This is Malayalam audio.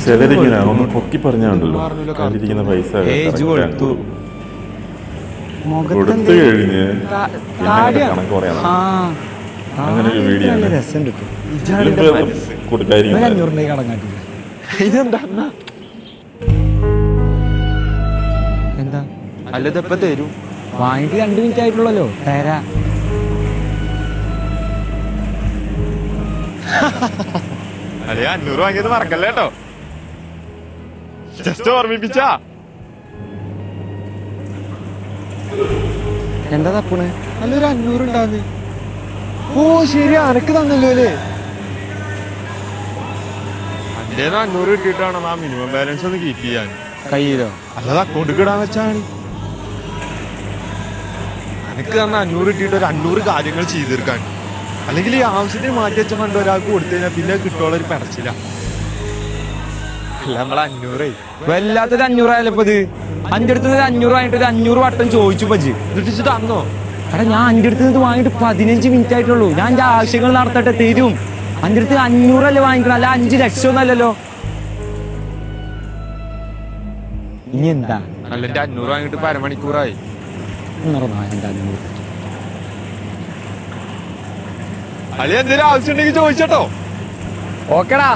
ചിലരിങ്ങനെ ഒന്ന് പൊക്കി പറഞ്ഞാണ്ടല്ലോ കണ്ടിരിക്കുന്ന പൈസ കൊടുത്തു കഴിഞ്ഞ് കണക്ക് പറയാം. അങ്ങനെ ഒരു വീഡിയോ എന്താ അല്ലതെപ്പ തരും? വാങ്ങിട്ട് 2 മിനിറ്റ് ആയിട്ടുള്ളല്ലോ. തരാ അല്ലേ 500 വാങ്ങിയത് മറക്കല്ലേ കേട്ടോ. ജസ്റ്റ് ഓർമ്മിപ്പിച്ചാ. എന്താ തപ്പണ്? നല്ലൊരു 500 ഉണ്ടാന്ന്. ഓ ശരി, അനക്ക് തന്നല്ലോ അല്ലേ? അന്റെ 500 കിട്ടിയിട്ടാണ് ആ മിനിമം ബാലൻസ് ഒന്ന് കീപ്പ് ചെയ്യാൻ. കയ്യിലോ? അല്ലാതെ അക്കൗണ്ട് ഇടാൻ വെച്ചാണ്. അനക്ക് തന്ന 500 കിട്ടിയിട്ട് ഒരു 500 കാര്യങ്ങൾ ചെയ്ത് തീർക്കാൻ. അല്ലെങ്കിൽ ഈ ആവശ്യത്തിന് മാറ്റി വെച്ച ഫണ്ട് ഒരാൾക്ക് കൊടുത്തു കഴിഞ്ഞാൽ പിന്നെ കിട്ടുള്ള ഒരു പെടച്ചില്ല. അല്ല നമ്മളെ 500 വല്ലാത്തൊരു 500 ആയാലപ്പോ ഇത്. അന്റെ അടുത്ത് 500 വാങ്ങിട്ട് 500 വട്ടം ചോദിച്ചു പജ്. എന്നിട്ട് തന്നോ? എടാ ഞാൻ അന്റെ അടുത്ത് വാങ്ങിട്ട് 15 മിനിറ്റ് ആയിട്ടുള്ളൂ. ഞാൻ എന്റെ ആവശ്യങ്ങൾ നടത്തട്ടെ, തരും. അന്റെ അടുത്ത് 500 അല്ലേ വാങ്ങിക്കണം, അല്ല 5 ലക്ഷം ഒന്നല്ലല്ലോ. ഇനി എന്താ? അല്ല എന്റെ 500 വാങ്ങിട്ട് അരമണിക്കൂറായി. അളി എന്തെങ്കിലും ആവശ്യം ഉണ്ടെങ്കിൽ ചോദിച്ചോ. ഓക്കെടാ.